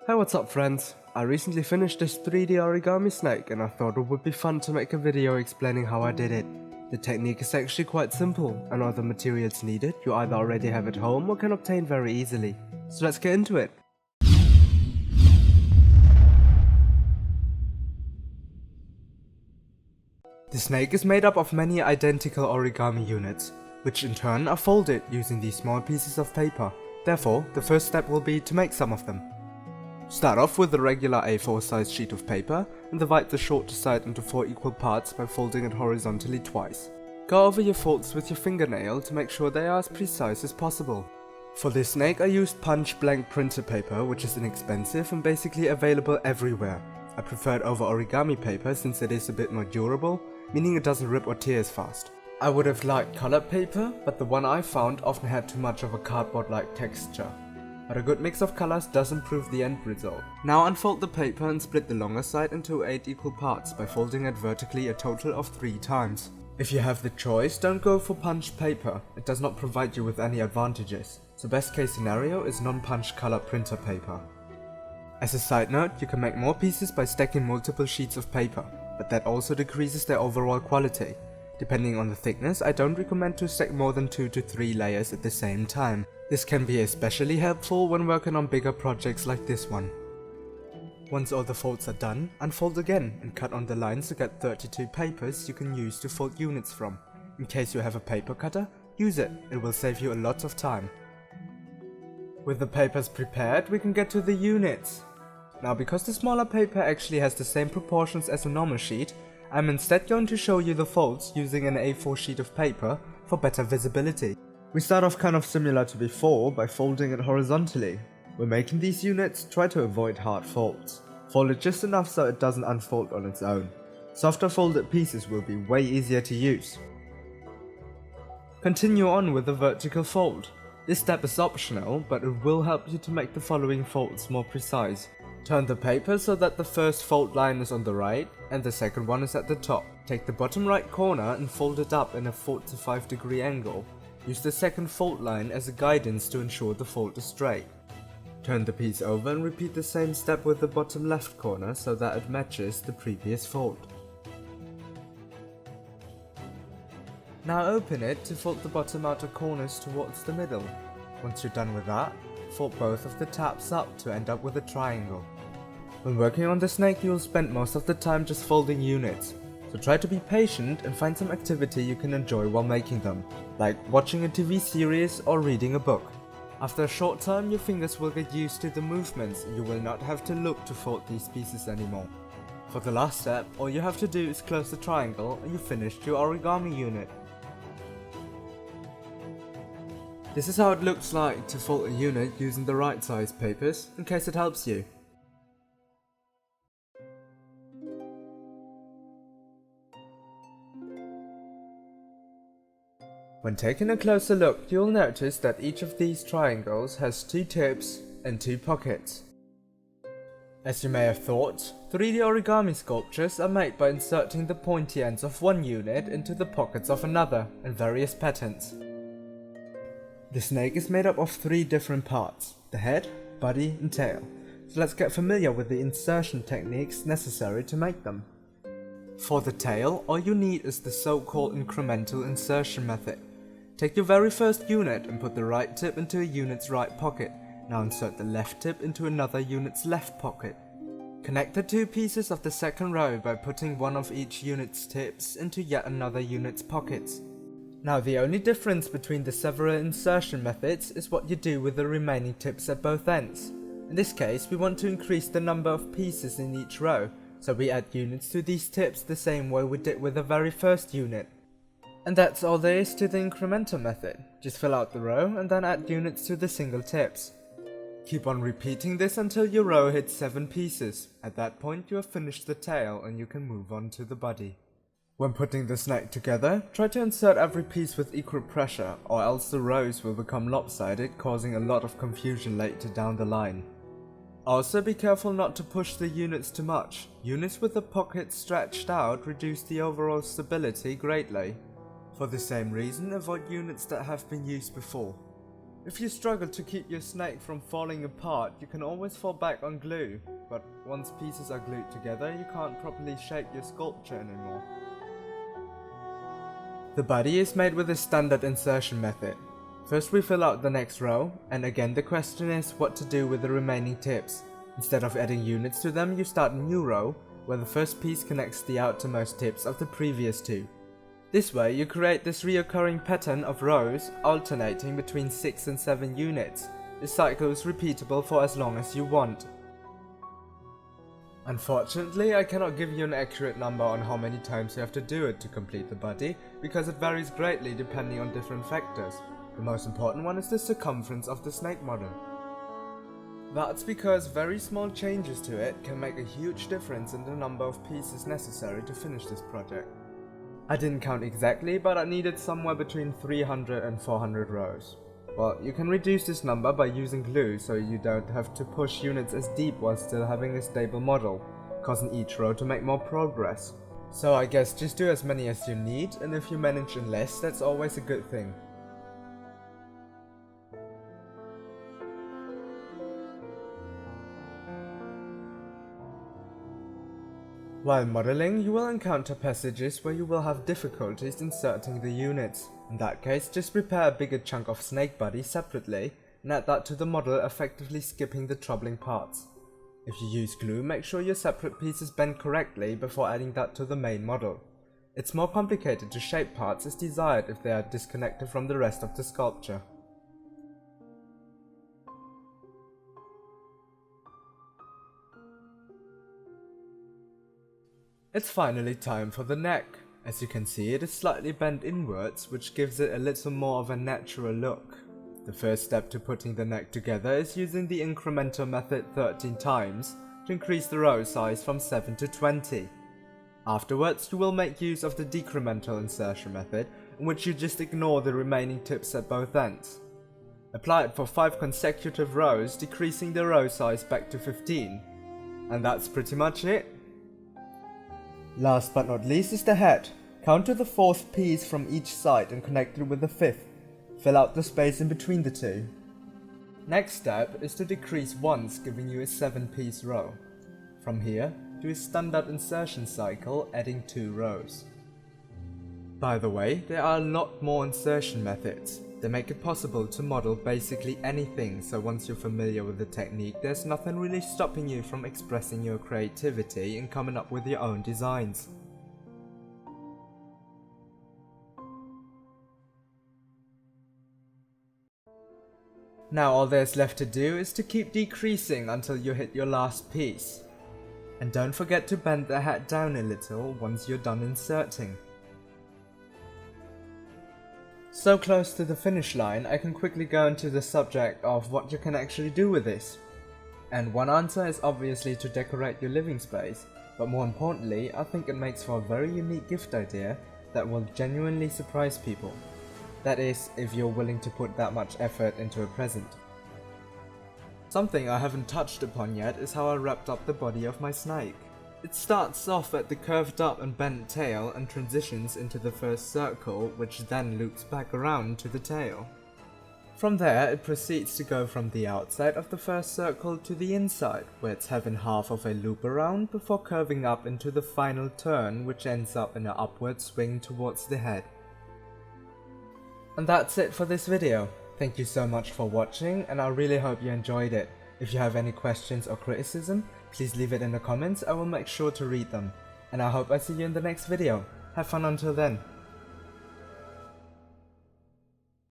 Hey, what's up friends? I recently finished this 3D origami snake and I thought it would be fun to make a video explaining how I did it. The technique is actually quite simple, and all the materials needed you either already have at home or can obtain very easily. So let's get into it. The snake is made up of many identical origami units, which in turn are folded using these small pieces of paper. Therefore, the first step will be to make some of them. Start off with a regular A4 size sheet of paper and divide the shorter side into 4 equal parts by folding it horizontally twice. Go over your folds with your fingernail to make sure they are as precise as possible. For this snake I used punch blank printer paper, which is inexpensive and basically available everywhere. I preferred over origami paper since it is a bit more durable, meaning it doesn't rip or tear as fast. I would have liked colored paper, but the one I found often had too much of a cardboard-like texture. But a good mix of colors does improve the end result. Now unfold the paper and split the longer side into 8 equal parts by folding it vertically a total of 3 times. If you have the choice, don't go for punched paper, it does not provide you with any advantages. So best case scenario is non-punched color printer paper. As a side note, you can make more pieces by stacking multiple sheets of paper, but that also decreases their overall quality. Depending on the thickness, I don't recommend to stack more than 2 to 3 layers at the same time. This can be especially helpful when working on bigger projects like this one. Once all the folds are done, unfold again and cut on the lines to get 32 papers you can use to fold units from. In case you have a paper cutter, use it, it will save you a lot of time. With the papers prepared, we can get to the units. Now because the smaller paper actually has the same proportions as a normal sheet, I'm instead going to show you the folds using an A4 sheet of paper for better visibility. We start off kind of similar to before by folding it horizontally. When making these units, try to avoid hard folds. Fold it just enough so it doesn't unfold on its own. Softer folded pieces will be way easier to use. Continue on with the vertical fold. This step is optional, but it will help you to make the following folds more precise. Turn the paper so that the first fold line is on the right and the second one is at the top. Take the bottom right corner and fold it up in a 45-degree angle. Use the second fold line as a guidance to ensure the fold is straight. Turn the piece over and repeat the same step with the bottom left corner so that it matches the previous fold. Now open it to fold the bottom outer corners towards the middle. Once you're done with that, fold both of the tabs up to end up with a triangle. When working on the snake, you will spend most of the time just folding units, so try to be patient and find some activity you can enjoy while making them, like watching a TV series or reading a book. After a short time, your fingers will get used to the movements and you will not have to look to fold these pieces anymore. For the last step, all you have to do is close the triangle and you finished your origami unit. This is how it looks like to fold a unit using the right size papers, in case it helps you. When taking a closer look, you'll notice that each of these triangles has 2 tips and 2 pockets. As you may have thought, 3D origami sculptures are made by inserting the pointy ends of one unit into the pockets of another in various patterns. The snake is made up of 3 different parts: the head, body and tail. So let's get familiar with the insertion techniques necessary to make them. For the tail, all you need is the so-called incremental insertion method. Take your very first unit and put the right tip into a unit's right pocket. Now insert the left tip into another unit's left pocket. Connect the 2 pieces of the second row by putting one of each unit's tips into yet another unit's pockets. Now the only difference between the several insertion methods is what you do with the remaining tips at both ends. In this case, we want to increase the number of pieces in each row, so we add units to these tips the same way we did with the very first unit. And that's all there is to the incremental method. Just fill out the row and then add units to the single tips. Keep on repeating this until your row hits 7 pieces. At that point you have finished the tail and you can move on to the body. When putting the snake together, try to insert every piece with equal pressure, or else the rows will become lopsided, causing a lot of confusion later down the line. Also be careful not to push the units too much. Units with the pockets stretched out reduce the overall stability greatly. For the same reason, avoid units that have been used before. If you struggle to keep your snake from falling apart, you can always fall back on glue, but once pieces are glued together, you can't properly shape your sculpture anymore. The body is made with a standard insertion method. First we fill out the next row, and again the question is what to do with the remaining tips. Instead of adding units to them, you start a new row, where the first piece connects the outermost tips of the previous two. This way you create this reoccurring pattern of rows alternating between 6 and 7 units. This cycle is repeatable for as long as you want. Unfortunately, I cannot give you an accurate number on how many times you have to do it to complete the body, because it varies greatly depending on different factors. The most important one is the circumference of the snake model. That's because very small changes to it can make a huge difference in the number of pieces necessary to finish this project. I didn't count exactly, but I needed somewhere between 300 and 400 rows. Well, you can reduce this number by using glue so you don't have to push units as deep while still having a stable model, causing each row to make more progress. So I guess just do as many as you need, and if you manage in less, that's always a good thing. While modeling, you will encounter passages where you will have difficulties inserting the units. In that case, just prepare a bigger chunk of snake body separately and add that to the model, effectively skipping the troubling parts. If you use glue, make sure your separate pieces bend correctly before adding that to the main model. It's more complicated to shape parts as desired if they are disconnected from the rest of the sculpture. It's finally time for the neck. As you can see, it is slightly bent inwards, which gives it a little more of a natural look. The first step to putting the neck together is using the incremental method 13 times to increase the row size from 7 to 20. Afterwards, you will make use of the decremental insertion method, in which you just ignore the remaining tips at both ends. Apply it for 5 consecutive rows, decreasing the row size back to 15. And that's pretty much it. Last but not least is the head. Count to the 4th piece from each side and connect it with the 5th. Fill out the space in between the two. Next step is to decrease once, giving you a 7-piece row. From here, do a standard insertion cycle, adding 2 rows. By the way, there are a lot more insertion methods. They make it possible to model basically anything, so once you're familiar with the technique, there's nothing really stopping you from expressing your creativity and coming up with your own designs. Now all there's left to do is to keep decreasing until you hit your last piece. And don't forget to bend the hat down a little once you're done inserting. So close to the finish line, I can quickly go into the subject of what you can actually do with this. And one answer is obviously to decorate your living space, but more importantly, I think it makes for a very unique gift idea that will genuinely surprise people. That is, if you're willing to put that much effort into a present. Something I haven't touched upon yet is how I wrapped up the body of my snake. It starts off at the curved up and bent tail and transitions into the first circle, which then loops back around to the tail. From there, it proceeds to go from the outside of the first circle to the inside, where it's having half of a loop around before curving up into the final turn, which ends up in an upward swing towards the head. And that's it for this video. Thank you so much for watching, and I really hope you enjoyed it. If you have any questions or criticism, please leave it in the comments. I will make sure to read them. And I hope I see you in the next video. Have fun until then.